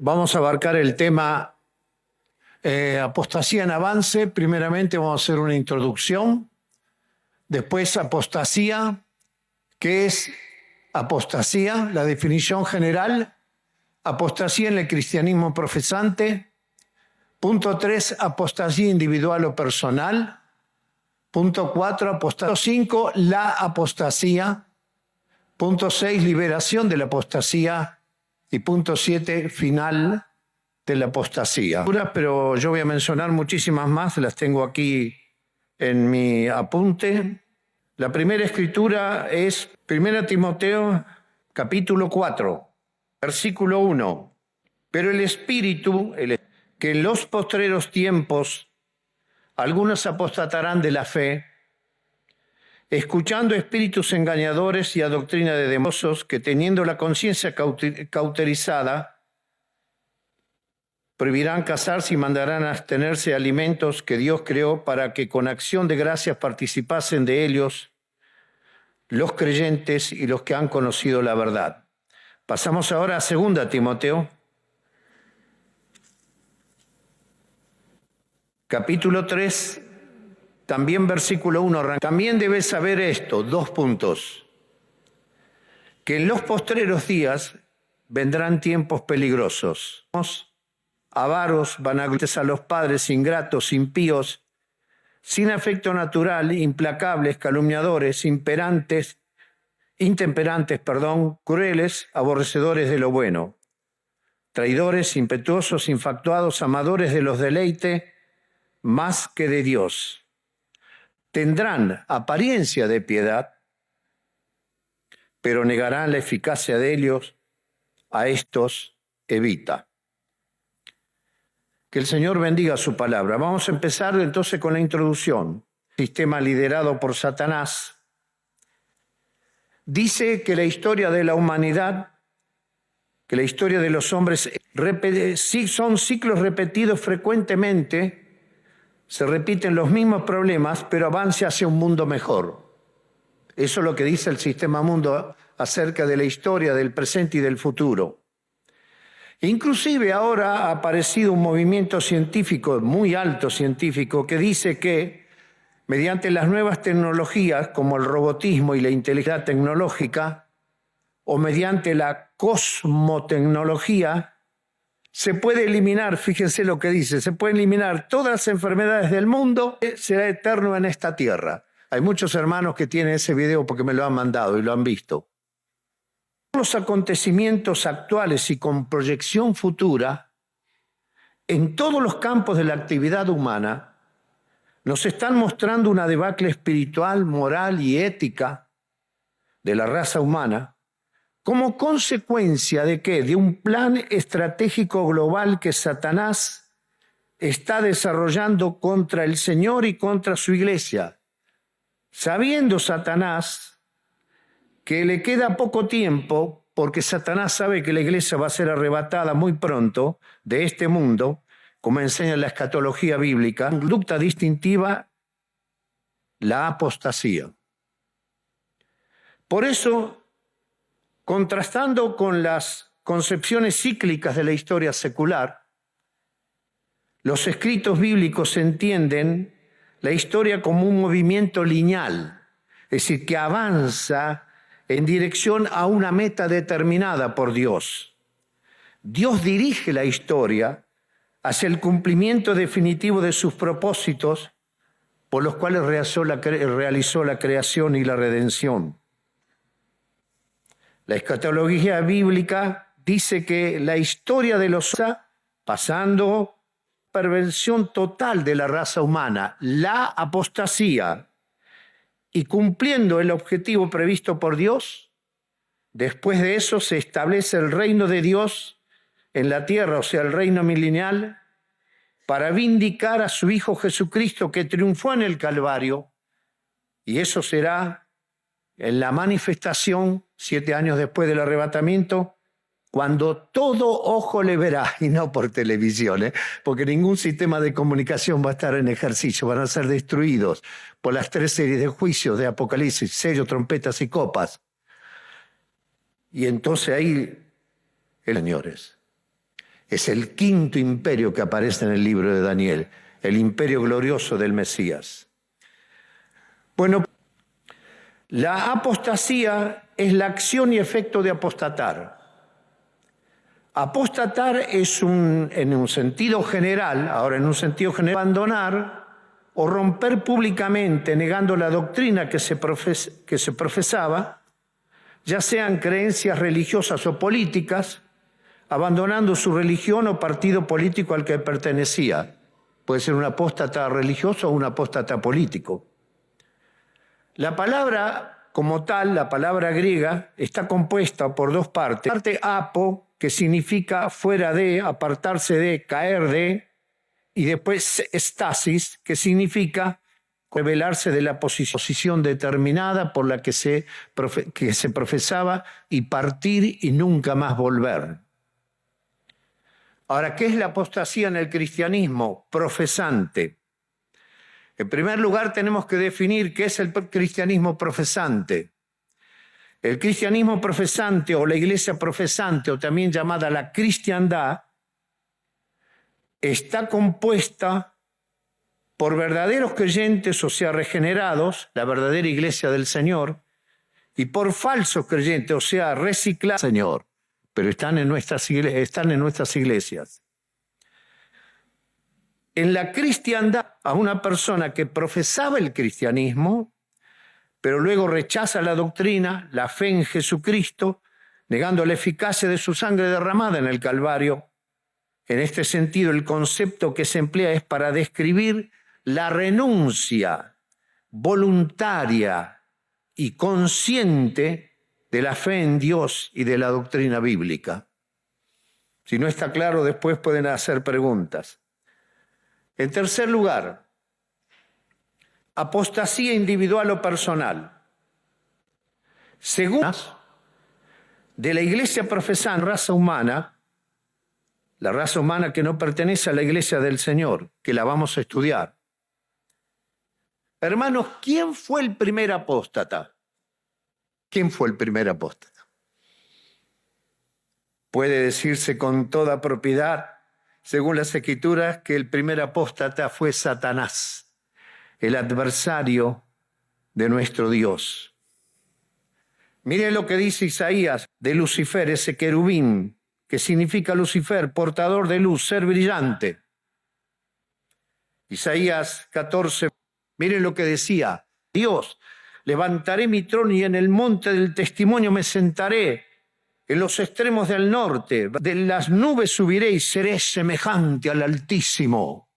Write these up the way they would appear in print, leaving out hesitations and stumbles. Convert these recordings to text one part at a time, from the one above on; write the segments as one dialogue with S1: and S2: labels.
S1: Vamos a abarcar el tema apostasía en avance. Primeramente vamos a hacer una introducción. Después apostasía. ¿Qué es apostasía? La definición general. Apostasía en el cristianismo profesante. Punto 3, apostasía individual o personal. Punto 4, apostasía. 5, la apostasía. Punto 6, liberación de la apostasía. Y punto 7, final de la apostasía. Pero yo voy a mencionar muchísimas más, las tengo aquí en mi apunte. La primera escritura es 1 Timoteo capítulo 4, versículo 1. Pero el Espíritu, que en los postreros tiempos algunos apostatarán de la fe, escuchando espíritus engañadores y a doctrina de demonios, que teniendo la conciencia cauterizada, prohibirán casarse y mandarán a abstenerse de alimentos que Dios creó para que con acción de gracias participasen de ellos los creyentes y los que han conocido la verdad. Pasamos ahora a 2 Timoteo, capítulo 3, también versículo 1. También debes saber esto, 2 puntos, que en los postreros días vendrán tiempos peligrosos. Avaros, vanaglosos a los padres, ingratos, impíos, sin afecto natural, implacables, calumniadores, intemperantes, crueles, aborrecedores de lo bueno, traidores, impetuosos, infatuados, amadores de los deleites más que de Dios. Tendrán apariencia de piedad, pero negarán la eficacia de ellos. A estos evita. Que el Señor bendiga su palabra. Vamos a empezar entonces con la introducción. Sistema liderado por Satanás. Dice que la historia de la humanidad, que la historia de los hombres son ciclos repetidos frecuentemente, se repiten los mismos problemas, pero avanza hacia un mundo mejor. Eso es lo que dice el sistema mundo acerca de la historia del presente y del futuro. Inclusive ahora ha aparecido un movimiento científico, muy alto científico, que dice que mediante las nuevas tecnologías como el robotismo y la inteligencia tecnológica, o mediante la cosmotecnología, se puede eliminar, fíjense lo que dice, se pueden eliminar todas las enfermedades del mundo, será eterno en esta tierra. Hay muchos hermanos que tienen ese video porque me lo han mandado y lo han visto. Los acontecimientos actuales y con proyección futura, en todos los campos de la actividad humana, nos están mostrando una debacle espiritual, moral y ética de la raza humana, como consecuencia de ¿qué? De un plan estratégico global que Satanás está desarrollando contra el Señor y contra su iglesia. Sabiendo Satanás que le queda poco tiempo, porque Satanás sabe que la iglesia va a ser arrebatada muy pronto de este mundo, como enseña la escatología bíblica, conducta distintiva, la apostasía. Por eso, contrastando con las concepciones cíclicas de la historia secular, los escritos bíblicos entienden la historia como un movimiento lineal, es decir, que avanza en dirección a una meta determinada por Dios. Dios dirige la historia hacia el cumplimiento definitivo de sus propósitos por los cuales realizó la creación y la redención. La escatología bíblica dice que la historia de los hombres, pasando perversión total de la raza humana, la apostasía, y cumpliendo el objetivo previsto por Dios, después de eso se establece el reino de Dios en la tierra, o sea, el reino milenial, para vindicar a su Hijo Jesucristo que triunfó en el Calvario, y eso será en la manifestación, 7 años después del arrebatamiento, cuando todo ojo le verá, y no por televisión, porque ningún sistema de comunicación va a estar en ejercicio, van a ser destruidos por las 3 series de juicios de Apocalipsis, sellos, trompetas y copas. Y entonces ahí, señores, Es el quinto imperio que aparece en el libro de Daniel, el imperio glorioso del Mesías. Bueno, la apostasía es la acción y efecto de apostatar. Apostatar es en un sentido general, abandonar o romper públicamente negando la doctrina que se profesaba, ya sean creencias religiosas o políticas, abandonando su religión o partido político al que pertenecía. Puede ser un apóstata religioso o un apóstata político. La palabra como tal, la palabra griega, está compuesta por dos partes. Parte apo, que significa fuera de, apartarse de, caer de, y después estasis, que significa rebelarse de la posición determinada por la que se profesaba y partir y nunca más volver. Ahora, ¿qué es la apostasía en el cristianismo? Profesante. En primer lugar, tenemos que definir qué es el cristianismo profesante. El cristianismo profesante o la iglesia profesante, o también llamada la cristiandad, está compuesta por verdaderos creyentes, o sea, regenerados, la verdadera iglesia del Señor, y por falsos creyentes, o sea, reciclados, Señor, pero están en nuestras iglesias. En la cristiandad, a una persona que profesaba el cristianismo, pero luego rechaza la doctrina, la fe en Jesucristo, negando la eficacia de su sangre derramada en el Calvario. En este sentido, el concepto que se emplea es para describir la renuncia voluntaria y consciente de la fe en Dios y de la doctrina bíblica. Si no está claro, después pueden hacer preguntas. En tercer lugar, apostasía individual o personal. Según de la iglesia profesante, la raza humana que no pertenece a la iglesia del Señor, que la vamos a estudiar. Hermanos, ¿quién fue el primer apóstata? ¿Quién fue el primer apóstata? Puede decirse con toda propiedad, según las Escrituras, que el primer apóstata fue Satanás, el adversario de nuestro Dios. Miren lo que dice Isaías de Lucifer, ese querubín, que significa Lucifer, portador de luz, ser brillante. Isaías 14, miren lo que decía, Dios, levantaré mi trono y en el monte del testimonio me sentaré, en los extremos del norte, de las nubes subiré y seré semejante al Altísimo.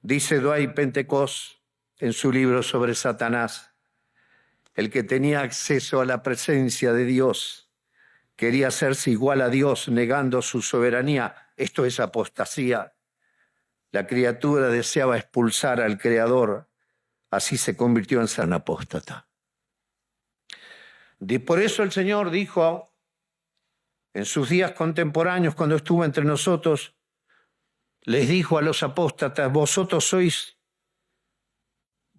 S1: Dice Dwight Pentecost en su libro sobre Satanás, el que tenía acceso a la presencia de Dios quería hacerse igual a Dios negando su soberanía. Esto es apostasía. La criatura deseaba expulsar al Creador, así se convirtió en ser apóstata. Y por eso el Señor dijo en sus días contemporáneos, cuando estuvo entre nosotros, les dijo a los apóstatas, vosotros sois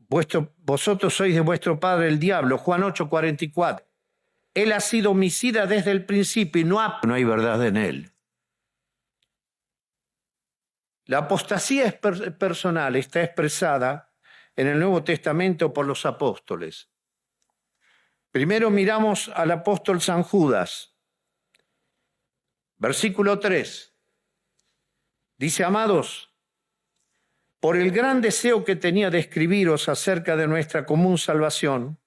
S1: de vuestro padre el diablo, Juan 8:44. Él ha sido homicida desde el principio y no hay verdad en él. La apostasía es personal, está expresada en el Nuevo Testamento por los apóstoles. Primero miramos al apóstol San Judas. Versículo 3. Dice, amados, por el gran deseo que tenía de escribiros acerca de nuestra común salvación,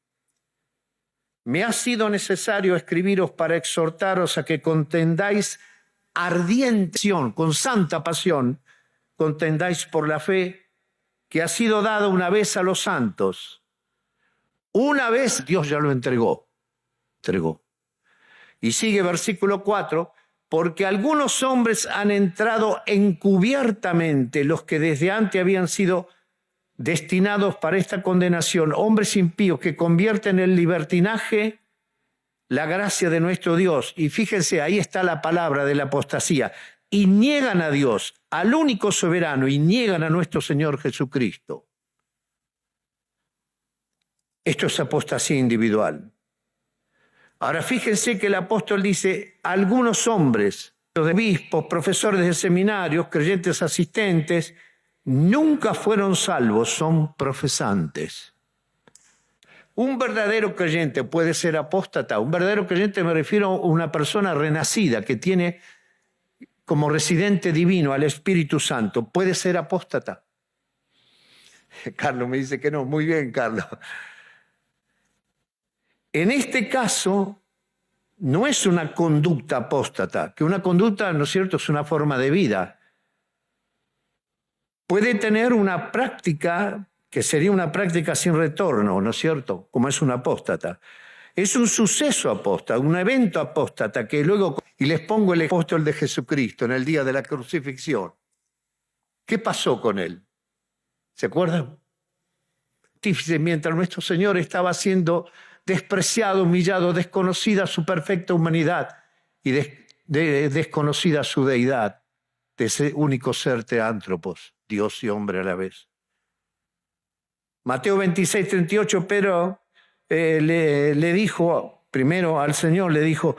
S1: me ha sido necesario escribiros para exhortaros a que contendáis ardiente, con santa pasión, contendáis por la fe que ha sido dada una vez a los santos. Una vez Dios ya lo entregó. Y sigue versículo 4, porque algunos hombres han entrado encubiertamente, los que desde antes habían sido destinados para esta condenación, hombres impíos que convierten en libertinaje la gracia de nuestro Dios. Y fíjense, ahí está la palabra de la apostasía. Y niegan a Dios, al único soberano, y niegan a nuestro Señor Jesucristo. Esto es apostasía individual. Ahora fíjense que el apóstol dice, algunos hombres, los obispos, profesores de seminarios, creyentes asistentes, nunca fueron salvos, son profesantes. Un verdadero creyente puede ser apóstata. Un verdadero creyente me refiero a una persona renacida que tiene como residente divino al Espíritu Santo. Puede ser apóstata. Carlos me dice que no. Muy bien, Carlos. En este caso, no es una conducta apóstata, que una conducta, ¿no es cierto?, es una forma de vida. Puede tener una práctica que sería una práctica sin retorno, ¿no es cierto?, como es un apóstata. Es un suceso apóstata, un evento apóstata que luego... Y les pongo el apóstol de Jesucristo en el día de la crucifixión. ¿Qué pasó con él? ¿Se acuerdan? Mientras nuestro Señor estaba siendo despreciado, humillado, desconocida su perfecta humanidad y desconocida su deidad, de ese único ser teántropos, Dios y hombre a la vez. Mateo 26, 38, Pedro le dijo, primero al Señor le dijo,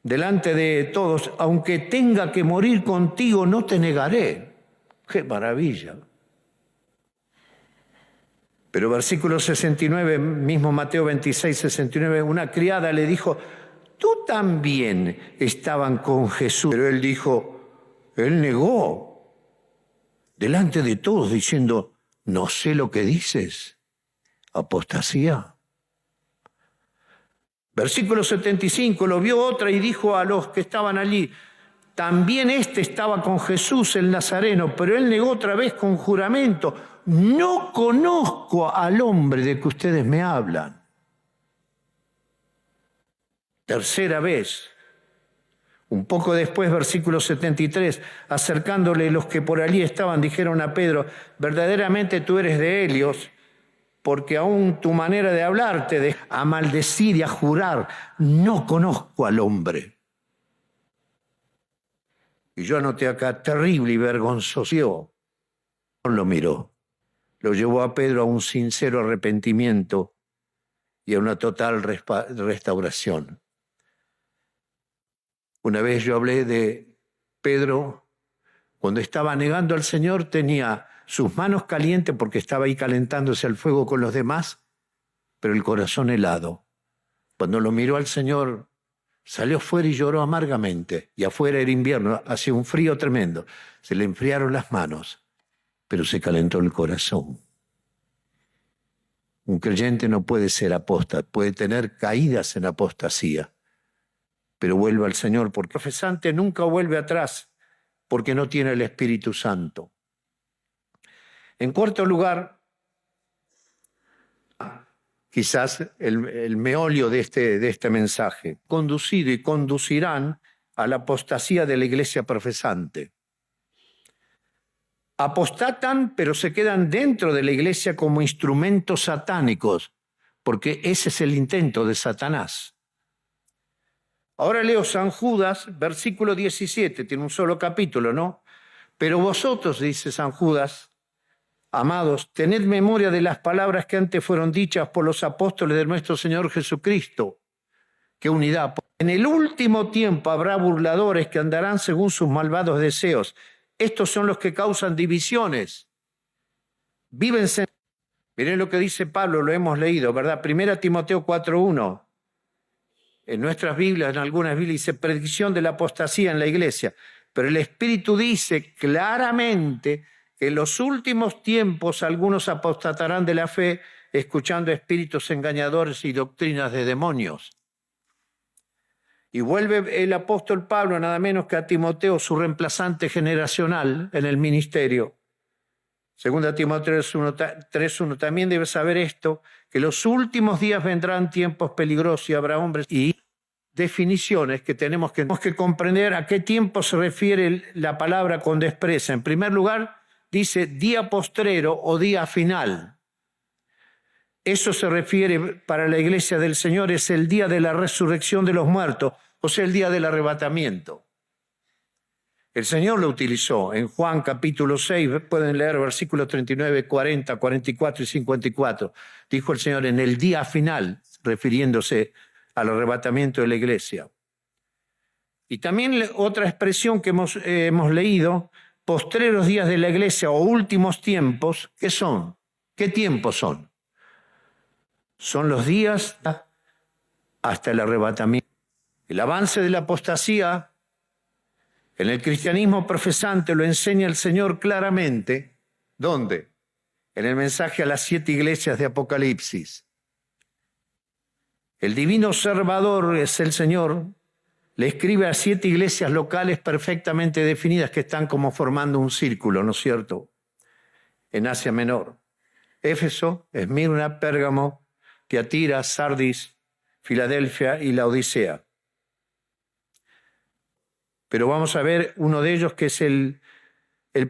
S1: delante de todos, aunque tenga que morir contigo, no te negaré. ¡Qué maravilla! Pero versículo 69, mismo Mateo 26, 69, una criada le dijo, tú también estaban con Jesús. Pero él dijo, él negó delante de todos diciendo, no sé lo que dices. Apostasía. Versículo 75, lo vio otra y dijo a los que estaban allí, también este estaba con Jesús el Nazareno, pero él negó otra vez con juramento, no conozco al hombre de que ustedes me hablan. Tercera vez, un poco después, versículo 73, acercándole los que por allí estaban, dijeron a Pedro, verdaderamente tú eres de Helios, porque aún tu manera de hablar te deja a maldecir y a jurar, no conozco al hombre. Y yo anoté acá, terrible y vergonzoso. Lo miró, lo llevó a Pedro a un sincero arrepentimiento y a una total restauración. Una vez yo hablé de Pedro, cuando estaba negando al Señor, tenía sus manos calientes porque estaba ahí calentándose al fuego con los demás, pero el corazón helado. Cuando lo miró al Señor, salió fuera y lloró amargamente. Y afuera era invierno, hacía un frío tremendo. Se le enfriaron las manos, pero se calentó el corazón. Un creyente no puede ser apóstata, puede tener caídas en apostasía, pero vuelve al Señor, porque el profesante nunca vuelve atrás, porque no tiene el Espíritu Santo. En cuarto lugar, quizás el meollo de este mensaje, conducido y conducirán a la apostasía de la iglesia profesante. Apostatan, pero se quedan dentro de la iglesia como instrumentos satánicos, porque ese es el intento de Satanás. Ahora leo San Judas, versículo 17, tiene un solo capítulo, ¿no? Pero vosotros, dice San Judas, amados, tened memoria de las palabras que antes fueron dichas por los apóstoles de nuestro Señor Jesucristo. ¡Qué unidad! En el último tiempo habrá burladores que andarán según sus malvados deseos. Estos son los que causan divisiones. Vívense. Miren lo que dice Pablo, lo hemos leído, ¿verdad? 1 Timoteo 4:1. En nuestras Biblias, en algunas Biblias, dice predicción de la apostasía en la iglesia. Pero el Espíritu dice claramente que en los últimos tiempos algunos apostatarán de la fe, escuchando espíritus engañadores y doctrinas de demonios. Y vuelve el apóstol Pablo, nada menos que a Timoteo, su reemplazante generacional en el ministerio. 2 Timoteo 3:1, también debes saber esto, que los últimos días vendrán tiempos peligrosos y habrá hombres y definiciones que tenemos que comprender a qué tiempo se refiere la palabra cuando expresa. En primer lugar, dice día postrero o día final. Eso se refiere para la iglesia del Señor, es el día de la resurrección de los muertos, o sea, el día del arrebatamiento. El Señor lo utilizó en Juan capítulo 6, pueden leer versículos 39, 40, 44 y 54. Dijo el Señor en el día final, refiriéndose al arrebatamiento de la iglesia. Y también otra expresión que hemos leído, postreros días de la iglesia o últimos tiempos, ¿qué son? ¿Qué tiempos son? Son los días hasta el arrebatamiento. El avance de la apostasía en el cristianismo profesante lo enseña el Señor claramente. ¿Dónde? En el mensaje a las 7 iglesias de Apocalipsis. El divino observador es el Señor. Le escribe a 7 iglesias locales perfectamente definidas que están como formando un círculo, ¿no es cierto? En Asia Menor. Éfeso, Esmirna, Pérgamo, Tiatira, Sardis, Filadelfia y la Odisea. Pero vamos a ver uno de ellos que es el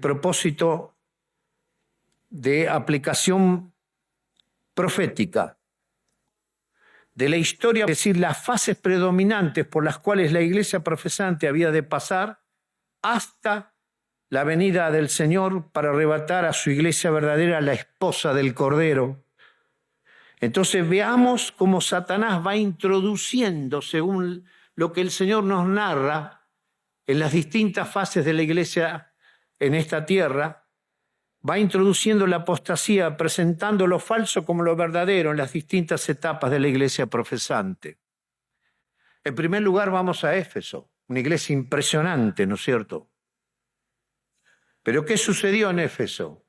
S1: propósito de aplicación profética de la historia, es decir, las fases predominantes por las cuales la iglesia profesante había de pasar hasta la venida del Señor para arrebatar a su iglesia verdadera, la esposa del Cordero. Entonces veamos cómo Satanás va introduciendo, según lo que el Señor nos narra, en las distintas fases de la iglesia en esta tierra, va introduciendo la apostasía, presentando lo falso como lo verdadero en las distintas etapas de la iglesia profesante. En primer lugar vamos a Éfeso, una iglesia impresionante, ¿no es cierto? Pero ¿qué sucedió en Éfeso?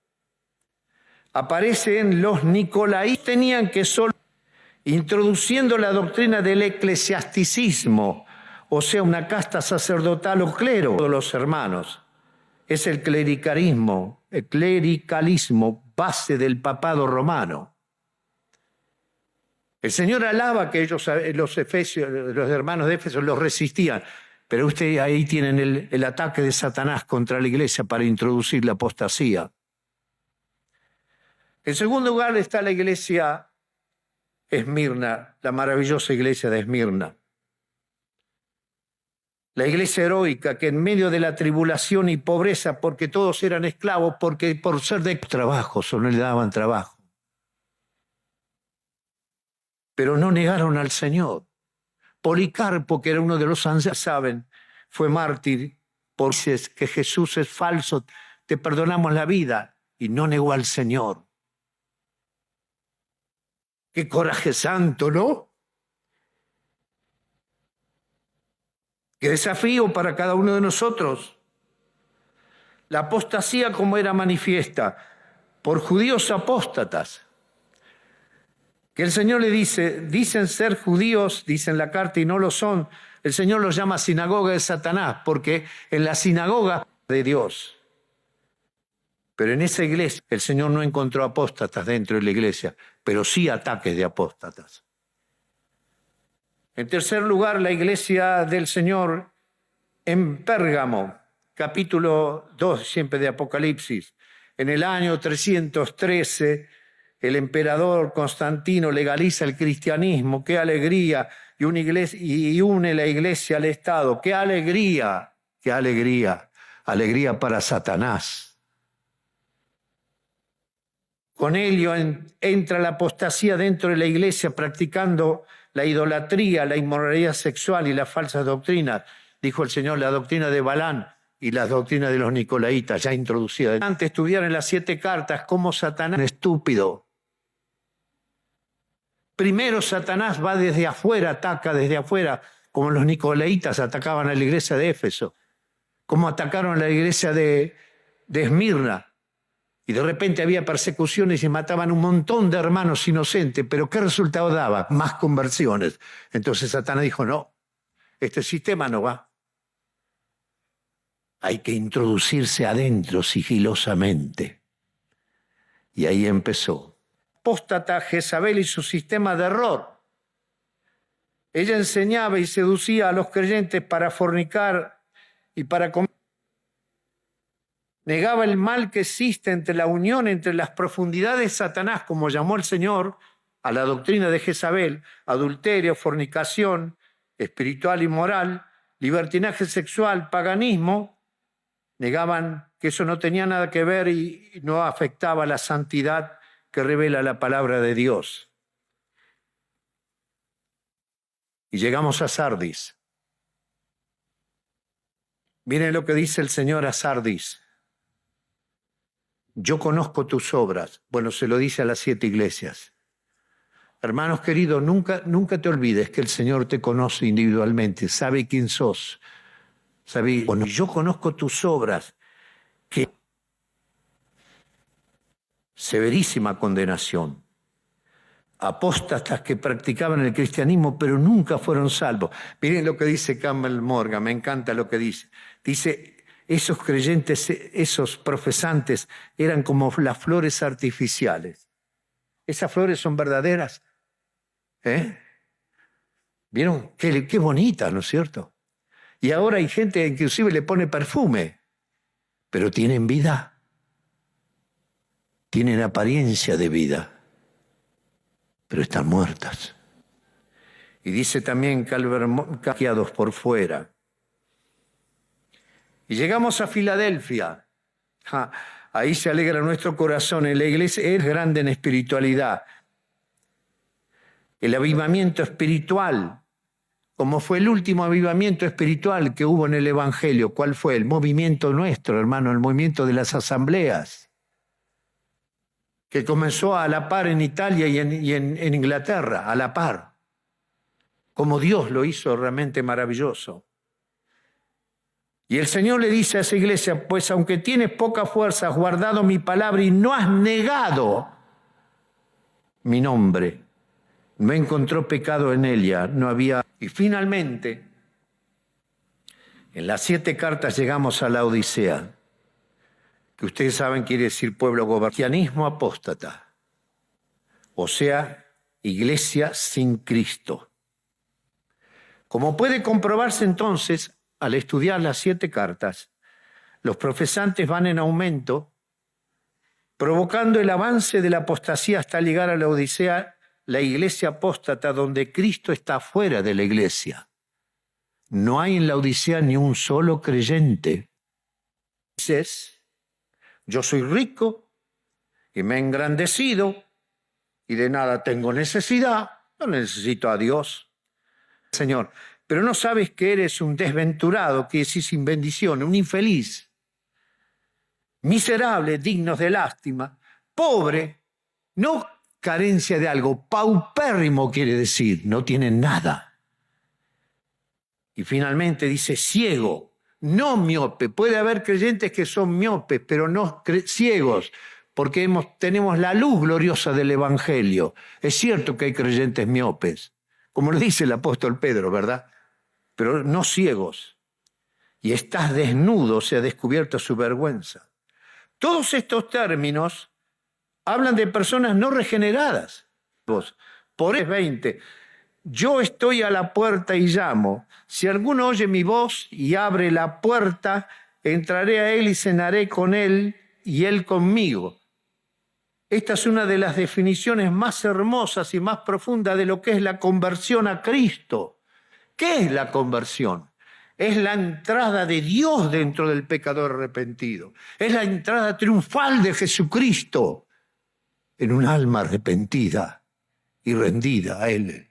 S1: Aparecen los nicolaítas, tenían que solo introduciendo la doctrina del eclesiasticismo, o sea, una casta sacerdotal o clero de los hermanos. Es el clericalismo, base del papado romano. El Señor alaba que ellos, los hermanos de Éfeso, los resistían, pero ustedes ahí tienen el ataque de Satanás contra la iglesia para introducir la apostasía. En segundo lugar está la iglesia Esmirna, la maravillosa iglesia de Esmirna. La iglesia heroica que en medio de la tribulación y pobreza, porque todos eran esclavos, porque por ser de trabajos o no le daban trabajo. Pero no negaron al Señor. Policarpo, que era uno de los ancianos, saben, fue mártir por que Jesús es falso, te perdonamos la vida, y no negó al Señor. Qué coraje santo, ¿no? Qué desafío para cada uno de nosotros. La apostasía como era manifiesta por judíos apóstatas, que el Señor le dice, dicen ser judíos, dicen la carta y no lo son. El Señor los llama sinagoga de Satanás, porque en la sinagoga de Dios. Pero en esa iglesia el Señor no encontró apóstatas dentro de la iglesia, pero sí ataques de apóstatas. En tercer lugar, la iglesia del Señor en Pérgamo, capítulo 2 siempre de Apocalipsis. En el año 313, el emperador Constantino legaliza el cristianismo. ¡Qué alegría! Y une la iglesia al Estado. ¡Qué alegría! ¡Qué alegría! Alegría para Satanás. Con ello entra la apostasía dentro de la iglesia, practicando la idolatría, la inmoralidad sexual y las falsas doctrinas. Dijo el Señor, la doctrina de Balán y las doctrinas de los nicolaítas, ya introducidas. Antes estudiaron en las 7 cartas cómo Satanás es estúpido. Primero Satanás va desde afuera, ataca desde afuera, como los nicolaítas atacaban a la iglesia de Éfeso, como atacaron a la iglesia de Esmirna. Y de repente había persecuciones y mataban un montón de hermanos inocentes. ¿Pero qué resultado daba? Más conversiones. Entonces Satanás dijo, no, este sistema no va. Hay que introducirse adentro sigilosamente. Y ahí empezó. Apóstata Jezabel y su sistema de error. Ella enseñaba y seducía a los creyentes para fornicar y para comer. Negaba el mal que existe entre la unión entre las profundidades de Satanás, como llamó el Señor, a la doctrina de Jezabel, adulterio, fornicación, espiritual y moral, libertinaje sexual, paganismo. Negaban que eso no tenía nada que ver y no afectaba la santidad que revela la palabra de Dios. Y llegamos a Sardis. Miren lo que dice el Señor a Sardis. Yo conozco tus obras. Bueno, se lo dice a las 7 iglesias. Hermanos queridos, nunca te olvides que el Señor te conoce individualmente, sabe quién sos. Bueno, yo conozco tus obras, que severísima condenación. Apóstatas que practicaban el cristianismo, pero nunca fueron salvos. Miren lo que dice Campbell Morgan, me encanta lo que dice. Dice, esos creyentes, esos profesantes, eran como las flores artificiales. Esas flores son verdaderas. ¿Vieron? Qué bonitas, ¿no es cierto? Y ahora hay gente que inclusive le pone perfume, pero tienen vida. Tienen apariencia de vida, pero están muertas. Y dice también caqueados por fuera. Y llegamos a Filadelfia. Ahí se alegra nuestro corazón. En la iglesia es grande en espiritualidad. El avivamiento espiritual, como fue el último avivamiento espiritual que hubo en el Evangelio. ¿Cuál fue? El movimiento nuestro, hermano, el movimiento de las asambleas, que comenzó a la par en Italia y en Inglaterra, a la par. Como Dios lo hizo realmente maravilloso. Y el Señor le dice a esa iglesia, pues aunque tienes poca fuerza, has guardado mi palabra y no has negado mi nombre. No encontró pecado en ella, no había. Y finalmente, en las 7 cartas llegamos a la Odisea, que ustedes saben quiere decir pueblo gobernado. Cristianismo apóstata, o sea, iglesia sin Cristo. Como puede comprobarse entonces, al estudiar las 7 cartas, los profesantes van en aumento, provocando el avance de la apostasía hasta llegar a la Odisea, la iglesia apóstata, donde Cristo está fuera de la iglesia. No hay en la Odisea ni un solo creyente. Dices, yo soy rico y me he engrandecido y de nada tengo necesidad, no necesito a Dios. Señor, pero no sabes que eres un desventurado, que decís sin bendición, un infeliz, miserable, dignos de lástima, pobre, no carencia de algo, paupérrimo quiere decir, no tienen nada. Y finalmente dice ciego, no miope. Puede haber creyentes que son miopes, pero no ciegos, porque tenemos la luz gloriosa del Evangelio. Es cierto que hay creyentes miopes, como lo dice el apóstol Pedro, ¿verdad? Pero no ciegos. Y estás desnudo, se ha descubierto su vergüenza. Todos estos términos hablan de personas no regeneradas. Por 20, yo estoy a la puerta y llamo. Si alguno oye mi voz y abre la puerta, entraré a él y cenaré con él y él conmigo. Esta es una de las definiciones más hermosas y más profundas de lo que es la conversión a Cristo. ¿Qué es la conversión? Es la entrada de Dios dentro del pecador arrepentido. Es la entrada triunfal de Jesucristo en un alma arrepentida y rendida a Él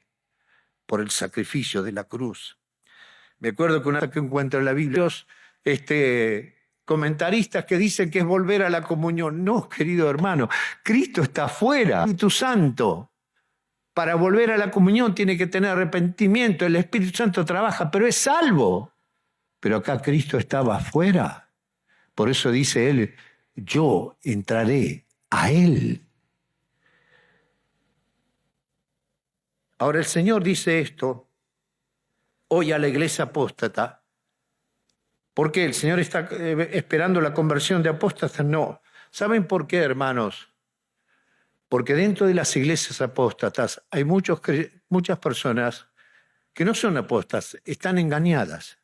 S1: por el sacrificio de la cruz. Me acuerdo que una vez que encuentro en la Biblia, comentaristas que dicen que es volver a la comunión. No, querido hermano, Cristo está afuera, el Espíritu Santo. Para volver a la comunión tiene que tener arrepentimiento, el Espíritu Santo trabaja, pero es salvo. Pero acá Cristo estaba afuera. Por eso dice Él, yo entraré a Él. Ahora el Señor dice esto hoy a la iglesia apóstata. ¿Por qué? ¿El Señor está esperando la conversión de apóstatas? No. ¿Saben por qué, hermanos? Porque dentro de las iglesias apóstatas hay muchas personas que no son apóstatas, están engañadas.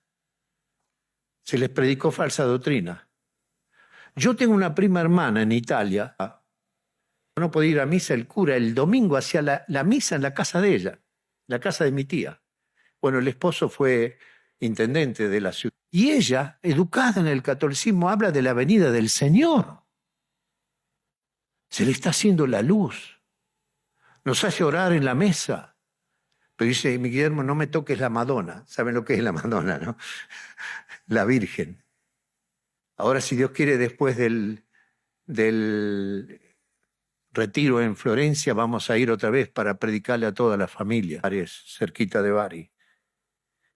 S1: Se les predicó falsa doctrina. Yo tengo una prima hermana en Italia. No podía ir a misa, el cura el domingo hacía la misa en la casa de ella, la casa de mi tía. Bueno, el esposo fue intendente de la ciudad. Y ella, educada en el catolicismo, habla de la venida del Señor. Se le está haciendo la luz. Nos hace orar en la mesa. Pero dice, mi Guillermo, no me toques la Madonna. ¿Saben lo que es la Madonna, no? La Virgen. Ahora, si Dios quiere, después del retiro en Florencia, vamos a ir otra vez para predicarle a toda la familia, cerquita de Bari.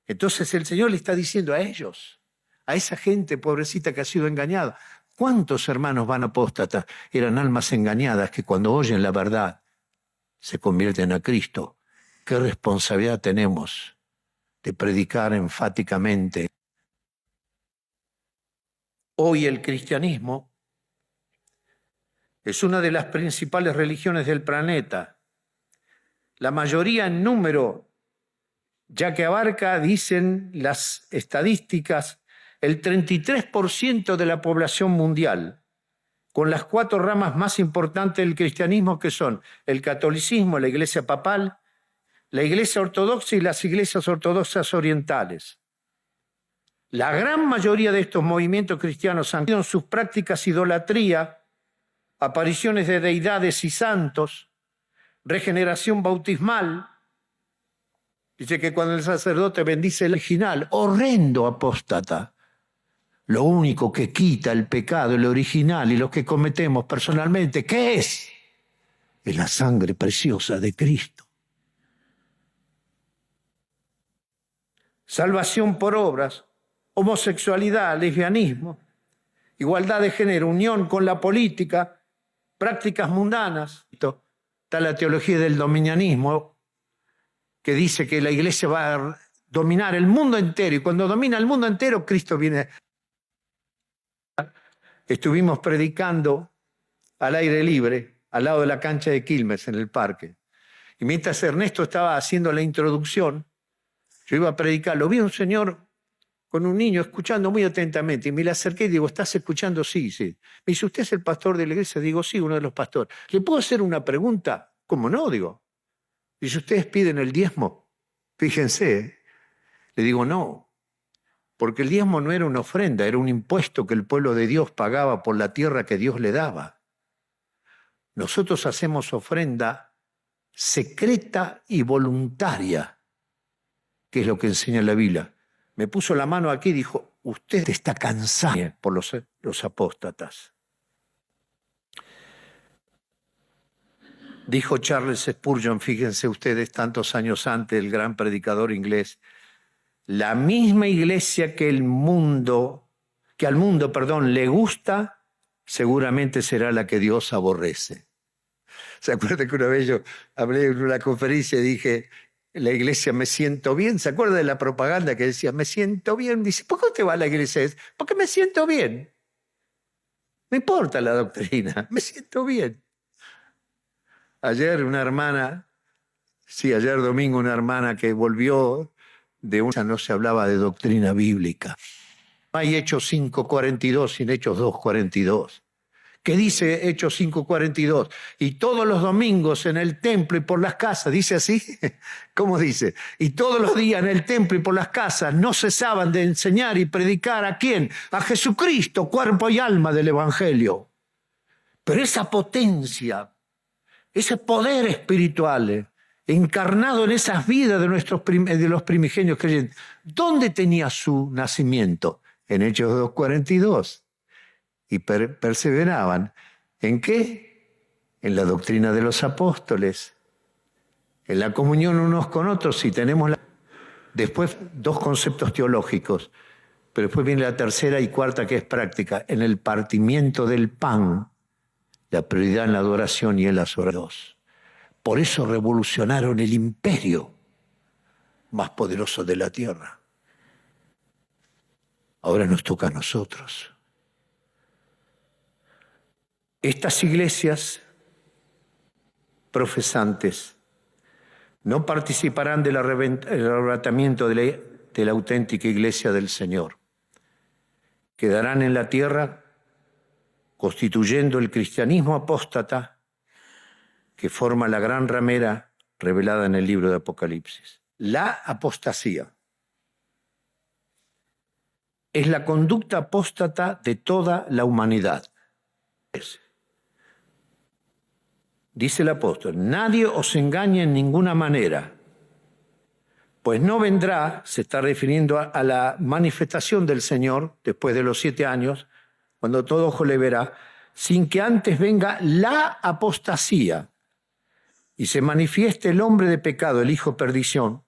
S1: Entonces el Señor le está diciendo a ellos, a esa gente pobrecita que ha sido engañada. ¿Cuántos hermanos van apóstatas? Eran almas engañadas que cuando oyen la verdad se convierten a Cristo. ¿Qué responsabilidad tenemos de predicar enfáticamente? Hoy el cristianismo es una de las principales religiones del planeta. La mayoría en número, ya que abarca, dicen las estadísticas, el 33% de la población mundial, con las 4 ramas más importantes del cristianismo, que son el catolicismo, la Iglesia papal, la Iglesia ortodoxa y las iglesias ortodoxas orientales. La gran mayoría de estos movimientos cristianos han tenido en sus prácticas idolatría, apariciones de deidades y santos, regeneración bautismal. Dice que cuando el sacerdote bendice el original, horrendo apóstata. Lo único que quita el pecado, el original y lo que cometemos personalmente, ¿qué es? Es la sangre preciosa de Cristo. Salvación por obras, homosexualidad, lesbianismo, igualdad de género, unión con la política, prácticas mundanas. Está la teología del dominianismo, que dice que la iglesia va a dominar el mundo entero, y cuando domina el mundo entero, Cristo viene. Estuvimos predicando al aire libre, al lado de la cancha de Quilmes, en el parque. Y mientras Ernesto estaba haciendo la introducción, yo iba a predicar, lo vi a un señor con un niño escuchando muy atentamente, y me le acerqué y digo, ¿estás escuchando? Sí, sí. Me dice, ¿usted es el pastor de la iglesia? Digo, sí, uno de los pastores. ¿Le puedo hacer una pregunta? ¿Cómo no? Digo. Dice, ¿ustedes piden el diezmo? Fíjense. Le digo, no, porque el diezmo no era una ofrenda, era un impuesto que el pueblo de Dios pagaba por la tierra que Dios le daba. Nosotros hacemos ofrenda secreta y voluntaria, que es lo que enseña la Biblia. Me puso la mano aquí y dijo, usted está cansado por los apóstatas. Dijo Charles Spurgeon, fíjense ustedes, tantos años antes, el gran predicador inglés, la misma iglesia que al mundo, le gusta, seguramente será la que Dios aborrece. ¿Se acuerda que una vez yo hablé en una conferencia y dije, la iglesia me siento bien? ¿Se acuerda de la propaganda que decía, me siento bien? Dice, ¿por qué usted va a la iglesia? Porque me siento bien. No importa la doctrina, me siento bien. Ayer domingo, una hermana que volvió de una, no se hablaba de doctrina bíblica. No hay Hechos 5:42 sin Hechos 2:42. ¿Qué dice Hechos 5:42? Y todos los domingos en el templo y por las casas, ¿dice así? ¿Cómo dice? Y todos los días en el templo y por las casas no cesaban de enseñar y predicar ¿a quién? A Jesucristo, cuerpo y alma del Evangelio. Pero esa potencia, ese poder espiritual encarnado en esas vidas de los primigenios creyentes, ¿dónde tenía su nacimiento? En Hechos 2:42. Y perseveraban. ¿En qué? En la doctrina de los apóstoles, en la comunión unos con otros, y tenemos después 2 conceptos teológicos, pero después viene la tercera y cuarta, que es práctica, en el partimiento del pan, la prioridad en la adoración y en las oraciones. Por eso revolucionaron el imperio más poderoso de la tierra. Ahora nos toca a nosotros. Estas iglesias profesantes no participarán del arrebatamiento de la auténtica iglesia del Señor. Quedarán en la tierra constituyendo el cristianismo apóstata que forma la gran ramera revelada en el libro de Apocalipsis. La apostasía es la conducta apóstata de toda la humanidad. Dice el apóstol, nadie os engañe en ninguna manera. Pues no vendrá, se está refiriendo a la manifestación del Señor después de los 7 años, cuando todo ojo le verá, sin que antes venga la apostasía y se manifieste el hombre de pecado, el hijo de perdición,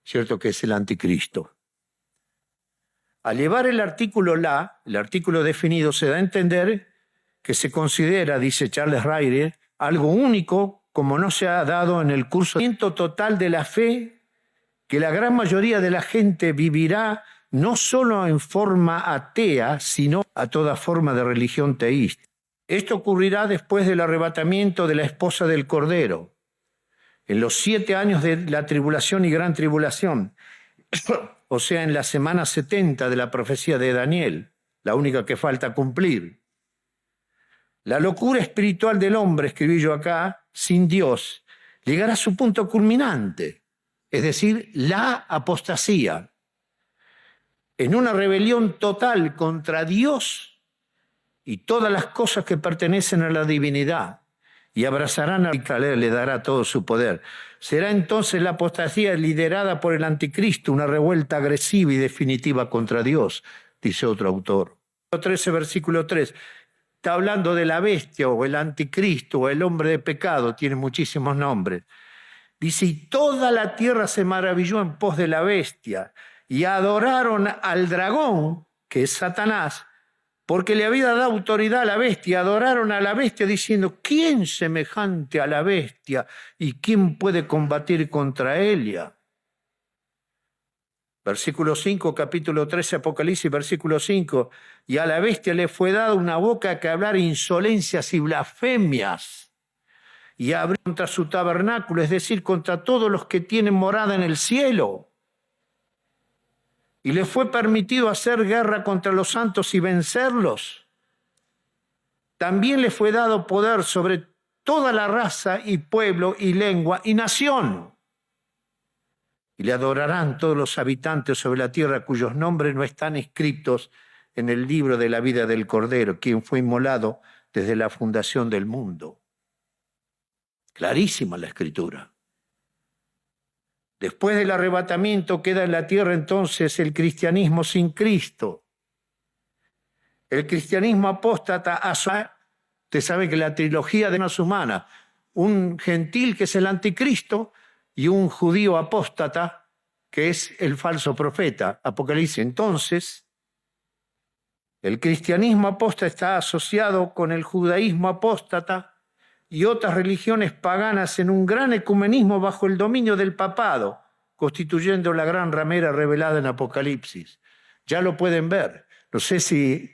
S1: cierto que es el anticristo. Al llevar el artículo la, el artículo definido, se da a entender que se considera, dice Charles Ryrie, algo único como no se ha dado en el curso total de la fe, que la gran mayoría de la gente vivirá no solo en forma atea, sino a toda forma de religión teísta. Esto ocurrirá después del arrebatamiento de la esposa del Cordero, en los 7 años de la tribulación y gran tribulación, o sea, en la semana 70 de la profecía de Daniel, la única que falta cumplir. La locura espiritual del hombre, escribí yo acá, sin Dios, llegará a su punto culminante, es decir, la apostasía, en una rebelión total contra Dios y todas las cosas que pertenecen a la divinidad, y abrazarán a Israel, le dará todo su poder. Será entonces la apostasía liderada por el anticristo, una revuelta agresiva y definitiva contra Dios, dice otro autor. 13, versículo 3. Está hablando de la bestia o el anticristo o el hombre de pecado, tiene muchísimos nombres. Dice, y toda la tierra se maravilló en pos de la bestia y adoraron al dragón, que es Satanás, porque le había dado autoridad a la bestia. Adoraron a la bestia diciendo, ¿quién semejante a la bestia y quién puede combatir contra ella? Versículo 5, capítulo 13, Apocalipsis, versículo 5. Y a la bestia le fue dada una boca que hablar insolencias y blasfemias, y abrió contra su tabernáculo, es decir, contra todos los que tienen morada en el cielo. Y le fue permitido hacer guerra contra los santos y vencerlos. También le fue dado poder sobre toda la raza y pueblo y lengua y nación. Y le adorarán todos los habitantes sobre la tierra cuyos nombres no están escritos en el libro de la vida del Cordero, quien fue inmolado desde la fundación del mundo. Clarísima la escritura. Después del arrebatamiento queda en la tierra entonces el cristianismo sin Cristo. El cristianismo apóstata, usted sabe que la trilogía de las humanas, un gentil que es el anticristo y un judío apóstata que es el falso profeta, Apocalipsis. Entonces, el cristianismo apóstata está asociado con el judaísmo apóstata y otras religiones paganas en un gran ecumenismo bajo el dominio del papado, constituyendo la gran ramera revelada en Apocalipsis. Ya lo pueden ver. No sé si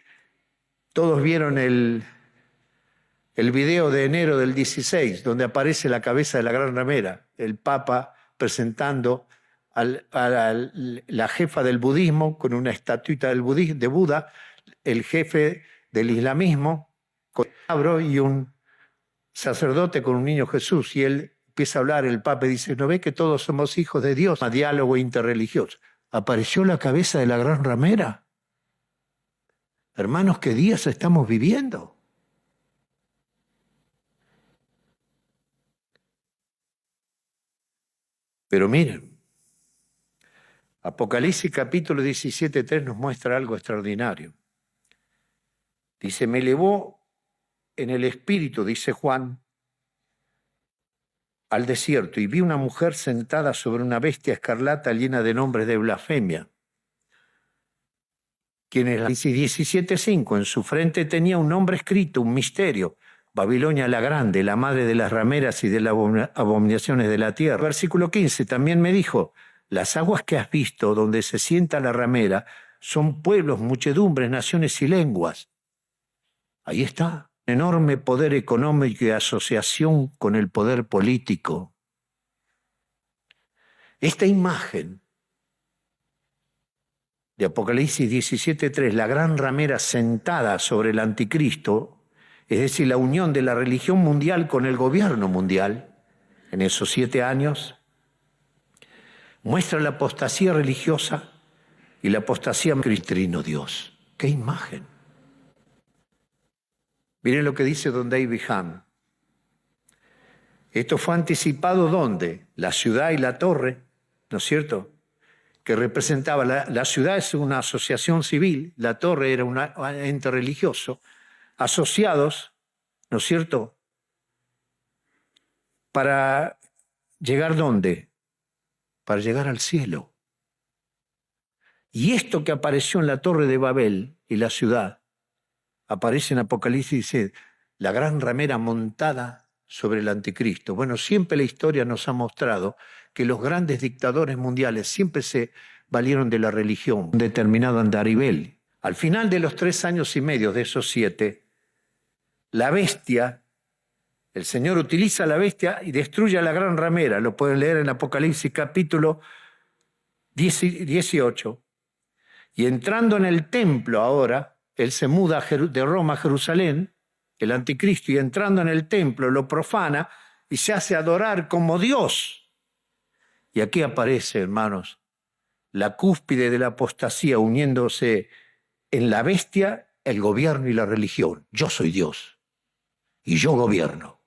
S1: todos vieron el video de enero del 16, donde aparece la cabeza de la gran ramera, el Papa presentando a la jefa del budismo con una estatuita de Buda, el jefe del islamismo con un cabro y un sacerdote con un niño Jesús, y él empieza a hablar, el Papa dice, ¿no ve que todos somos hijos de Dios? A diálogo interreligioso. ¿Apareció la cabeza de la gran ramera? Hermanos, ¿qué días estamos viviendo? Pero miren, Apocalipsis capítulo 17:3 nos muestra algo extraordinario. Dice, me elevó en el espíritu, dice Juan, al desierto, y vi una mujer sentada sobre una bestia escarlata llena de nombres de blasfemia. Quien es la 17:5, en su frente tenía un nombre escrito, un misterio, Babilonia la Grande, la madre de las rameras y de las abominaciones de la tierra. Versículo 15, también me dijo, las aguas que has visto donde se sienta la ramera son pueblos, muchedumbres, naciones y lenguas. Ahí está, enorme poder económico y asociación con el poder político. Esta imagen de Apocalipsis 17:3, la gran ramera sentada sobre el anticristo, es decir, la unión de la religión mundial con el gobierno mundial, en esos 7 años, muestra la apostasía religiosa y la apostasía cristiano Dios. ¡Qué imagen! Miren lo que dice don David Ham. Esto fue anticipado ¿dónde? La ciudad y la torre, ¿no es cierto? que representaba la ciudad es una asociación civil, la torre era un ente religioso, asociados, ¿no es cierto?, para llegar ¿dónde? Para llegar al cielo. Y esto que apareció en la torre de Babel y la ciudad, aparece en Apocalipsis, dice, la gran ramera montada sobre el anticristo. Bueno, siempre la historia nos ha mostrado que los grandes dictadores mundiales siempre se valieron de la religión, un determinado andarivel. Al final de los 3 años y medio de esos 7, la bestia, el Señor utiliza a la bestia y destruye a la gran ramera. Lo pueden leer en Apocalipsis capítulo 18. Y entrando en el templo ahora, él se muda de Roma a Jerusalén, el anticristo, y entrando en el templo lo profana y se hace adorar como Dios. Y aquí aparece, hermanos, la cúspide de la apostasía uniéndose en la bestia, el gobierno y la religión. Yo soy Dios y yo gobierno.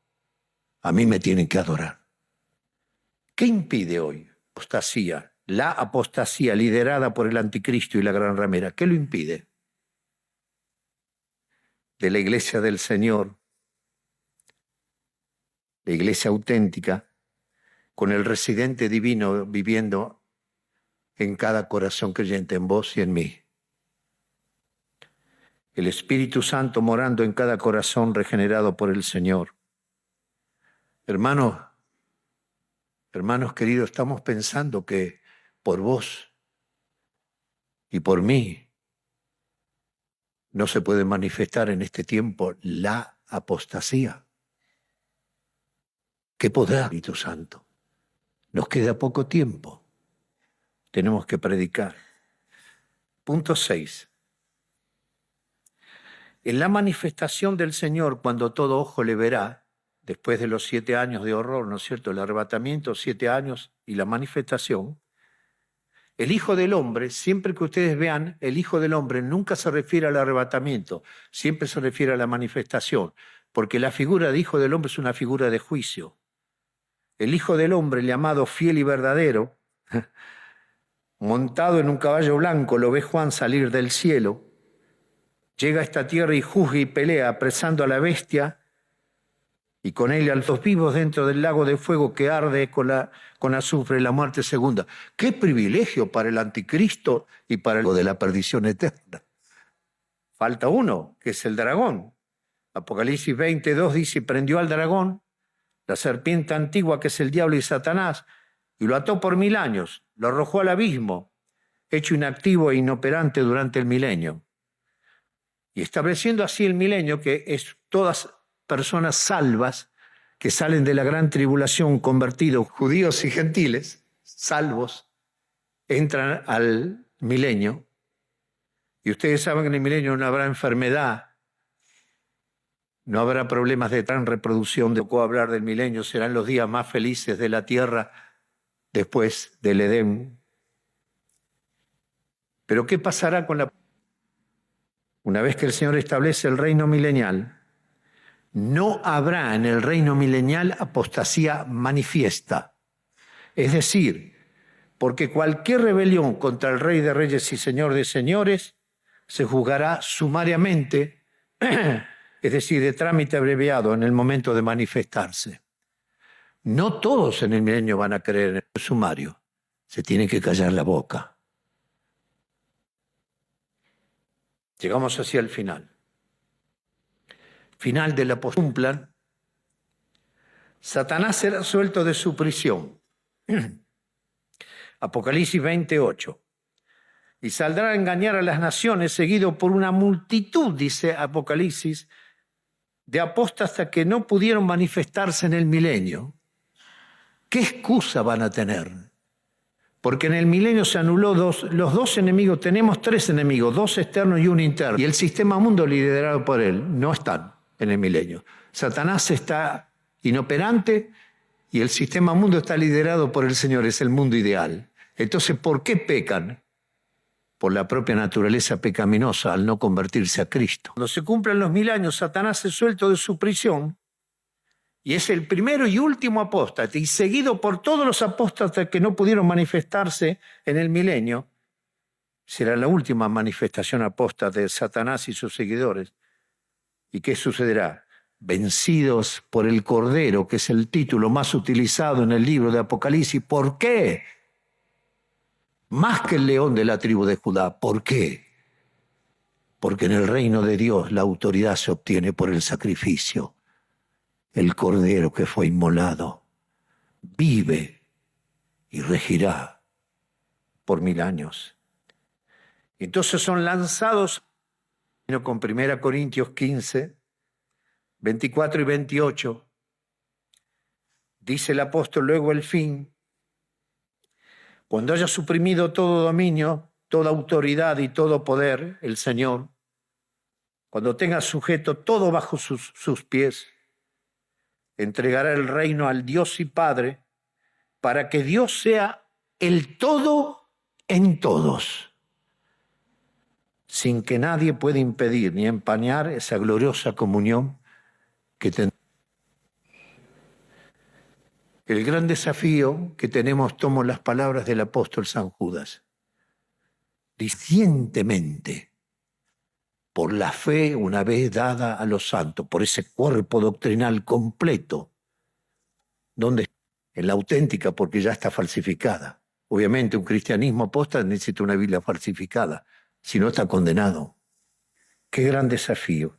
S1: A mí me tienen que adorar. ¿Qué impide hoy apostasía? La apostasía liderada por el anticristo y la gran ramera. ¿Qué lo impide? De la iglesia del Señor, la iglesia auténtica, con el residente divino viviendo en cada corazón creyente, en vos y en mí. El Espíritu Santo morando en cada corazón regenerado por el Señor. Hermanos queridos, estamos pensando que por vos y por mí no se puede manifestar en este tiempo la apostasía. ¿Qué podrá, Espíritu Santo? Nos queda poco tiempo. Tenemos que predicar. Punto 6. En la manifestación del Señor, cuando todo ojo le verá, después de los 7 años de horror, ¿no es cierto?, el arrebatamiento, 7 años y la manifestación, el Hijo del Hombre, siempre que ustedes vean, el Hijo del Hombre nunca se refiere al arrebatamiento, siempre se refiere a la manifestación, porque la figura de Hijo del Hombre es una figura de juicio. El Hijo del Hombre, llamado fiel y verdadero, montado en un caballo blanco, lo ve Juan salir del cielo, llega a esta tierra y juzga y pelea, apresando a la bestia y con él a los vivos dentro del lago de fuego que arde con azufre, la muerte segunda. ¡Qué privilegio para el anticristo y para el de la perdición eterna! Falta uno, que es el dragón. Apocalipsis 22 dice, prendió al dragón, la serpiente antigua que es el diablo y Satanás, y lo ató por 1000 años, lo arrojó al abismo, hecho inactivo e inoperante durante el milenio. Y estableciendo así el milenio, que es todas personas salvas que salen de la gran tribulación, convertidos, judíos y gentiles, salvos, entran al milenio. Y ustedes saben que en el milenio no habrá enfermedad, no habrá problemas de gran reproducción. Tocó hablar del milenio, serán los días más felices de la tierra después del Edén. Pero ¿qué pasará con la... Una vez que el Señor establece el reino milenial, no habrá en el reino milenial apostasía manifiesta. Es decir, porque cualquier rebelión contra el Rey de Reyes y Señor de Señores se juzgará sumariamente, es decir, de trámite abreviado en el momento de manifestarse. No todos en el milenio van a creer en el sumario. Se tiene que callar la boca. Llegamos hacia el final. Final de la cumplan, Satanás será suelto de su prisión. Apocalipsis 28. Y saldrá a engañar a las naciones, seguido por una multitud, dice Apocalipsis, de apóstatas que no pudieron manifestarse en el milenio. ¿Qué excusa van a tener? Porque en el milenio se anuló los 2 enemigos, tenemos 3 enemigos, 2 externos y 1 interno. Y el sistema mundo liderado por él no están en el milenio. Satanás está inoperante y el sistema mundo está liderado por el Señor, es el mundo ideal. Entonces, ¿por qué pecan? Por la propia naturaleza pecaminosa al no convertirse a Cristo. Cuando se cumplan los 1000 años, Satanás es suelto de su prisión Y es el primero y último apóstata, y seguido por todos los apóstatas que no pudieron manifestarse en el milenio. Será la última manifestación apóstata de Satanás y sus seguidores. ¿Y qué sucederá? Vencidos por el Cordero, que es el título más utilizado en el libro de Apocalipsis. ¿Por qué? Más que el león de la tribu de Judá. ¿Por qué? Porque en el reino de Dios la autoridad se obtiene por el sacrificio. El Cordero que fue inmolado vive y regirá por 1000 años. Entonces son lanzados con 1 Corintios 15, 24 y 28. Dice el apóstol: luego el fin, cuando haya suprimido todo dominio, toda autoridad y todo poder, el Señor, cuando tenga sujeto todo bajo sus pies, entregará el reino al Dios y Padre, para que Dios sea el todo en todos, sin que nadie pueda impedir ni empañar esa gloriosa comunión que tenemos. El gran desafío que tenemos, tomo las palabras del apóstol San Judas, recientemente, por la fe una vez dada a los santos, por ese cuerpo doctrinal completo, donde en la auténtica, porque ya está falsificada. Obviamente un cristianismo apóstata necesita una Biblia falsificada, si no está condenado. Qué gran desafío.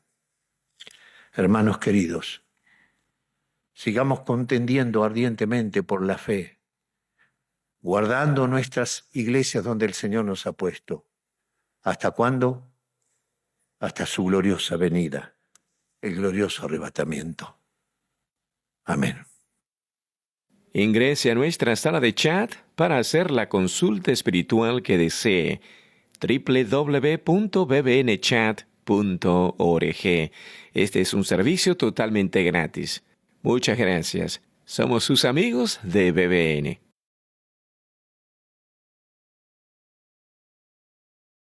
S1: Hermanos queridos, sigamos contendiendo ardientemente por la fe, guardando nuestras iglesias donde el Señor nos ha puesto. ¿Hasta cuándo? Hasta su gloriosa venida, el glorioso arrebatamiento. Amén.
S2: Ingrese a nuestra sala de chat para hacer la consulta espiritual que desee. www.bbnchat.org. Este es un servicio totalmente gratis. Muchas gracias. Somos sus amigos de BBN.